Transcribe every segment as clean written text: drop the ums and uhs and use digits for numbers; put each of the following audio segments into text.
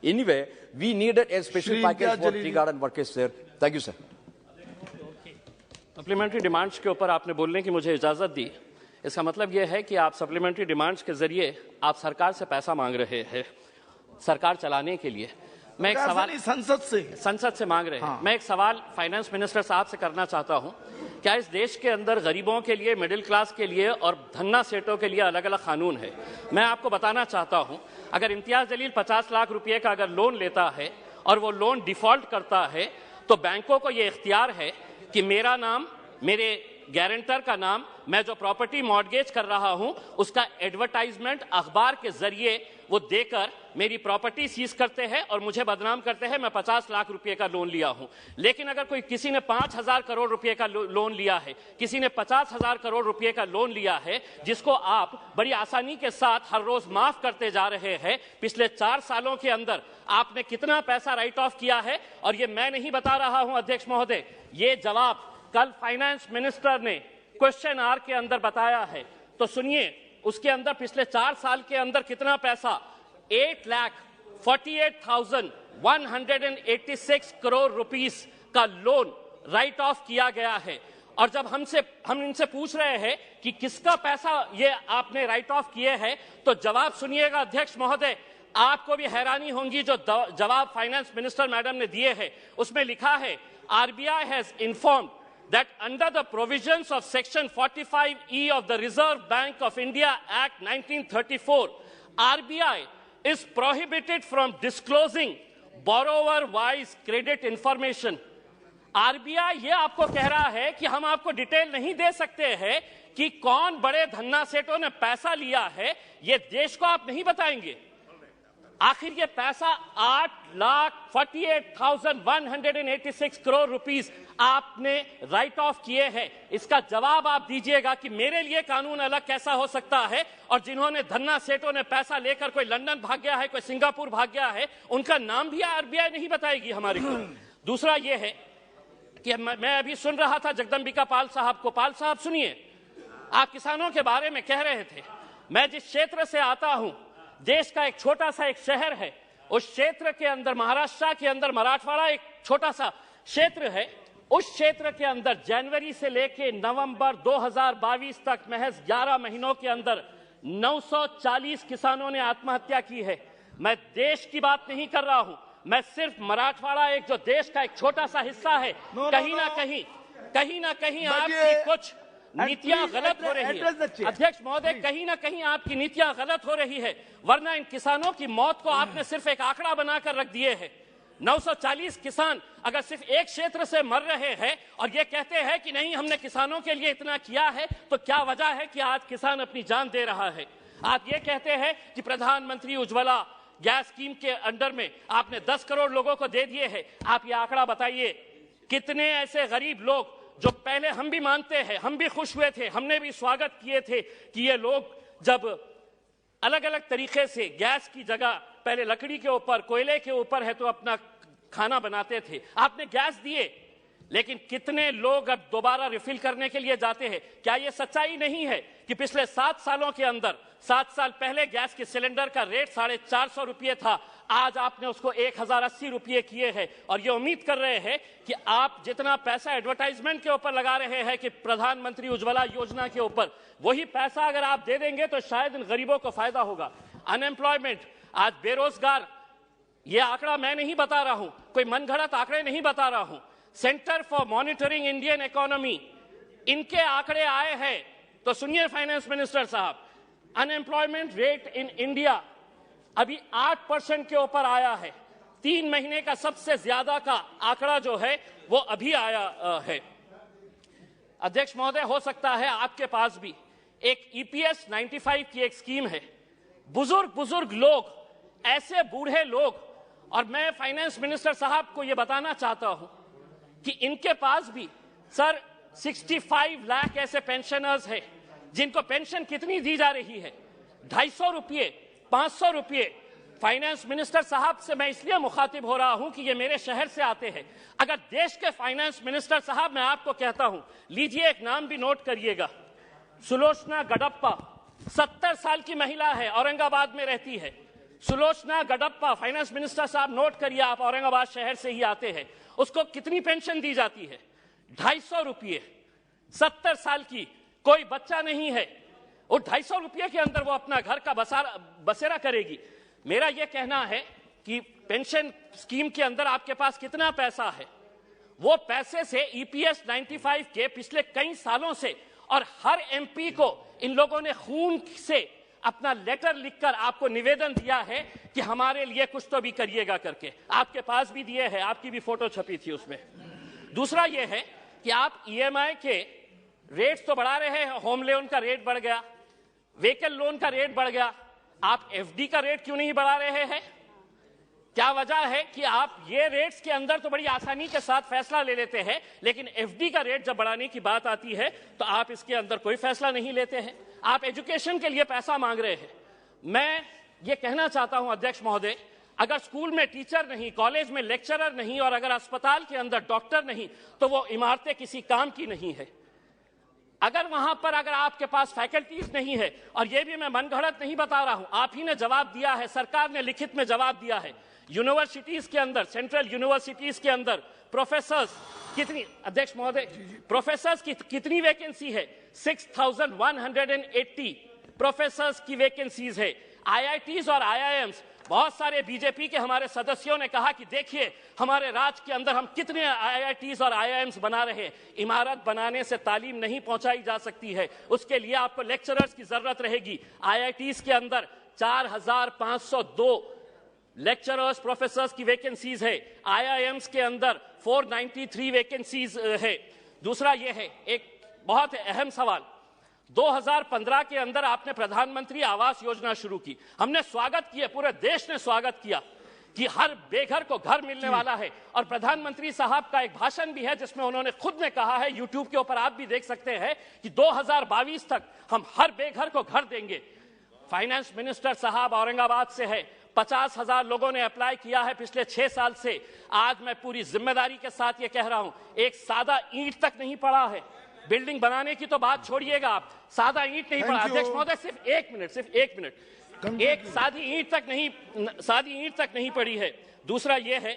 Anyway, we needed a special package for tea garden workers, sir. Thank you, sir. Supplementary demands के ऊपर आपने बोलने की मुझे इजाजत दी, इसका मतलब यह है कि आप सप्लीमेंट्री डिमांड्स के जरिए आप सरकार से पैसा मांग रहे हैं सरकार चलाने के लिए। मैं एक सवाल संसद से मांग रहे हैं। मैं एक सवाल फाइनेंस मिनिस्टर साहब से करना चाहता हूं, क्या इस देश के अंदर गरीबों के लिए, मिडिल क्लास के लिए और धन्ना सेठों के लिए अलग अलग कानून है? मैं आपको बताना चाहता हूं, अगर इम्तियाज जलील 50 लाख रुपए का अगर लोन लेता है और वो लोन डिफॉल्ट करता है तो बैंकों को ये इख्तियार है कि मेरा नाम, मेरे गारंटर का नाम, मैं जो प्रॉपर्टी मॉर्गेज कर रहा हूं उसका एडवर्टाइजमेंट अखबार के जरिए वो देकर मेरी प्रॉपर्टी सीज करते हैं और मुझे बदनाम करते हैं मैं 50 लाख रुपए का लोन लिया हूं। लेकिन अगर कोई किसी ने 5,000 करोड़ रुपए का लोन लिया है, किसी ने 50,000 करोड़ रुपए का लोन लिया है, जिसको आप बड़ी आसानी के साथ हर रोज माफ करते जा रहे हैं, पिछले 4 सालों के अंदर आपने कितना पैसा राइट ऑफ किया है? और ये मैं नहीं बता रहा हूं अध्यक्ष महोदय, ये जवाब कल फाइनेंस मिनिस्टर ने क्वेश्चन आवर के अंदर बताया है। तो सुनिए, उसके अंदर पिछले 4 साल के अंदर कितना पैसा 8,48,186 करोड़ रुपीस का लोन राइट ऑफ किया गया है। और जब हम इनसे पूछ रहे हैं कि किसका पैसा ये आपने राइट ऑफ किए हैं, तो जवाब सुनिएगा अध्यक्ष महोदय, आपको भी हैरानी होगी जो जवाब फाइनेंस मिनिस्टर मैडम ने दिए हैं। उसमें लिखा है, RBI has informed that under the provisions of Section 45E of the Reserve Bank of India Act 1934, RBI is prohibited from disclosing borrower-wise credit information. RBI ये आपको कह रहा है कि हम आपको डिटेल नहीं दे सकते हैं कि कौन बड़े धन्ना सेठों ने पैसा लिया है, ये देश को आप नहीं बताएंगे। आखिर ये पैसा 8,48,186 करोड़ रुपीस आपने राइट ऑफ किए हैं। इसका जवाब आप दीजिएगा कि मेरे लिए कानून अलग कैसा हो सकता है, और जिन्होंने धन्ना सेठों ने पैसा लेकर कोई लंदन भाग गया है, कोई सिंगापुर भाग गया है, उनका नाम भी RBI नहीं बताएगी हमारे को। दूसरा ये है कि मैं अभी सुन रहा था जगदम्बिका पाल साहब को। पाल साहब सुनिए, आप किसानों के बारे में कह रहे थे। मैं जिस क्षेत्र से आता हूं, देश का एक छोटा सा एक शहर है, उस क्षेत्र के अंदर, महाराष्ट्र के अंदर मराठवाड़ा एक छोटा सा क्षेत्र है, उस क्षेत्र के अंदर जनवरी से लेकर नवंबर 2022 तक महज 11 महीनों के अंदर 940 किसानों ने आत्महत्या की है। मैं देश की बात नहीं कर रहा हूं, मैं सिर्फ मराठवाड़ा एक जो देश का एक छोटा सा हिस्सा है, कहीं ना कहीं आपकी कुछ नीतियां गलत हो रही है अध्यक्ष महोदय, कहीं ना कहीं आपकी नीतियां गलत हो रही है, वरना इन किसानों की मौत को आपने सिर्फ एक आंकड़ा बनाकर रख दिए है। 940 किसान अगर सिर्फ एक क्षेत्र से मर रहे हैं और ये कहते हैं कि नहीं हमने किसानों के लिए इतना किया है, तो क्या वजह है कि आज किसान अपनी जान दे रहा है? आप ये कहते हैं कि प्रधानमंत्री उज्ज्वला गैस स्कीम के अंडर में आपने 10 करोड़ लोगों को दे दिए हैं। आप ये आंकड़ा बताइए, कितने ऐसे गरीब लोग जो पहले हम भी मानते हैं, हम भी खुश हुए थे, हमने भी स्वागत किए थे कि ये लोग जब अलग अलग तरीके से गैस की जगह पहले लकड़ी के ऊपर, कोयले के ऊपर है तो अपना खाना बनाते थे, आपने गैस दिए, लेकिन कितने लोग अब दोबारा रिफिल करने के लिए जाते हैं? क्या यह सच्चाई नहीं है कि पिछले 7 सालों के अंदर, 7 साल पहले गैस के सिलेंडर का रेट 450 रुपये था, आज आपने उसको 1080 रुपये किए हैं, और ये उम्मीद कर रहे हैं कि आप जितना पैसा एडवर्टाइजमेंट के ऊपर लगा रहे हैं कि प्रधानमंत्री उज्ज्वला योजना के ऊपर, वही पैसा अगर आप दे देंगे तो शायद इन गरीबों को फायदा होगा। अनएम्प्लॉयमेंट, आज बेरोजगार, ये आंकड़ा मैं नहीं बता रहा हूं, कोई मनगढ़ंत आंकड़े नहीं बता रहा हूं, centre for monitoring Indian economy, इनके आंकड़े आए हैं। तो सुनिए फाइनेंस मिनिस्टर साहब, अनएम्प्लॉयमेंट रेट इन इंडिया अभी 8% के ऊपर आया है। 3 महीने का सबसे ज्यादा का आंकड़ा जो है वो अभी आया है। अध्यक्ष महोदय, हो सकता है आपके पास भी एक EPS 95 की एक स्कीम है। बुजुर्ग लोग, ऐसे बूढ़े लोग, और मैं फाइनेंस मिनिस्टर साहब को यह बताना चाहता हूं कि इनके पास भी सर 65 लाख ऐसे पेंशनर्स हैं जिनको पेंशन कितनी दी जा रही है? 250 रुपये, 500 रुपये। फाइनेंस मिनिस्टर साहब से मैं इसलिए मुखातिब हो रहा हूं कि ये मेरे शहर से आते हैं। अगर देश के फाइनेंस मिनिस्टर साहब, मैं आपको कहता हूं, लीजिए एक नाम भी नोट करिएगा, सुलोचना गडप्पा, 70 साल की महिला है, औरंगाबाद में रहती है। सुलोचना गडप्पा, फाइनेंस मिनिस्टर साहब नोट करिए, आप औरंगाबाद शहर से ही आते हैं, उसको कितनी पेंशन दी जाती है? 250 रुपये। 70 साल की कोई बच्चा नहीं है, और 250 रुपये के अंदर वो अपना घर का बसेरा करेगी। मेरा यह कहना है कि पेंशन स्कीम के अंदर आपके पास कितना पैसा है, वो पैसे से ईपीएस 95 के पिछले कई सालों से, और हर एमपी को इन लोगों ने खून से अपना लेटर लिखकर आपको निवेदन दिया है कि हमारे लिए कुछ तो भी करिएगा करके, आपके पास भी दिए हैं, आपकी भी फोटो छपी थी उसमें। दूसरा यह है कि आप ईएमआई के रेट्स तो बढ़ा रहे हैं, होम लोन का रेट बढ़ गया, व्हीकल लोन का रेट बढ़ गया, आप एफडी का रेट क्यों नहीं बढ़ा रहे हैं? क्या वजह है कि आप ये रेट्स के अंदर तो बड़ी आसानी के साथ फैसला ले लेते हैं, लेकिन एफडी का रेट जब बढ़ाने की बात आती है तो आप इसके अंदर कोई फैसला नहीं लेते हैं। आप एजुकेशन के लिए पैसा मांग रहे हैं। मैं ये कहना चाहता हूं अध्यक्ष महोदय, अगर स्कूल में टीचर नहीं, कॉलेज में लेक्चरर नहीं, और अगर अस्पताल के अंदर डॉक्टर नहीं, तो वो इमारतें किसी काम की नहीं है। अगर वहां पर अगर आपके पास फैकल्टीज नहीं है, और ये भी मैं मनगढ़ंत नहीं बता रहा हूं, आप ही ने जवाब दिया है, सरकार ने लिखित में जवाब दिया है, यूनिवर्सिटीज के अंदर, सेंट्रल यूनिवर्सिटीज के अंदर प्रोफेसर्स कितनी, अध्यक्ष महोदय, प्रोफेसर्स की कितनी वैकेंसी है? 6180 प्रोफेसर्स की वैकेंसीज है। आईआईटीज और आईआईएम्स, बहुत सारे बीजेपी के हमारे सदस्यों ने कहा कि देखिए हमारे राज्य के अंदर हम कितने आईआईटीज और आईआईएम्स बना रहे हैं। इमारत बनाने से तालीम नहीं पहुंचाई जा सकती है, उसके लिए आपको लेक्चरर्स की जरूरत रहेगी। आईआईटीज के अंदर 4502 लेक्चरर्स प्रोफेसर्स की वैकेंसीज है, आईआईएम्स के अंदर 493 वैकेंसीज है। दूसरा ये है एक बहुत अहम सवाल, 2015 के अंदर आपने प्रधानमंत्री आवास योजना शुरू की, हमने स्वागत किया, पूरे देश ने स्वागत किया कि हर बेघर को घर मिलने वाला है, और प्रधानमंत्री साहब का एक भाषण भी है जिसमें उन्होंने खुद ने कहा है, यूट्यूब के ऊपर आप भी देख सकते हैं, कि 2022 तक हम हर बेघर को घर देंगे। फाइनेंस मिनिस्टर साहब औरंगाबाद से है, 50,000 लोगों ने अप्लाई किया है पिछले 6 साल से। आज मैं पूरी जिम्मेदारी के साथ ये कह रहा हूं, एक सादा ईंट तक नहीं पड़ा है। बिल्डिंग बनाने की तो बात छोड़िएगा आप, सादा ईंट नहीं पड़ा। अध्यक्ष महोदय सिर्फ एक मिनट, एक सादी ईंट तक नहीं पड़ी है। दूसरा ये है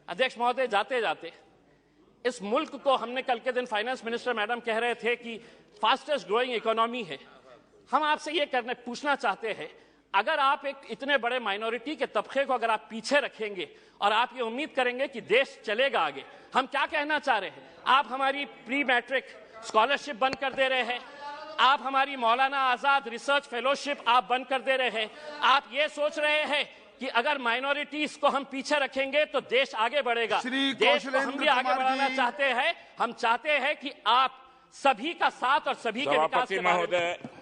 अध्यक्ष महोदय, जाते जाते इस मुल्क को, हमने कल के दिन फाइनेंस मिनिस्टर मैडम कह रहे थे कि फास्टेस्ट ग्रोइंग इकोनॉमी है, हम आपसे ये पूछना चाहते हैं, अगर आप एक इतने बड़े माइनॉरिटी के तबके को अगर आप पीछे रखेंगे और आप ये उम्मीद करेंगे कि देश चलेगा आगे, हम क्या कहना चाह रहे हैं? आप हमारी प्री मैट्रिक स्कॉलरशिप बंद कर दे रहे हैं, आप हमारी मौलाना आजाद रिसर्च फेलोशिप आप बंद कर दे रहे हैं, आप ये सोच रहे हैं कि अगर माइनॉरिटीज को हम पीछे रखेंगे तो देश आगे बढ़ेगा। देश को हम भी आगे बढ़ाना चाहते हैं, हम चाहते हैं कि आप सभी का साथ और सभी के विकास के बारे में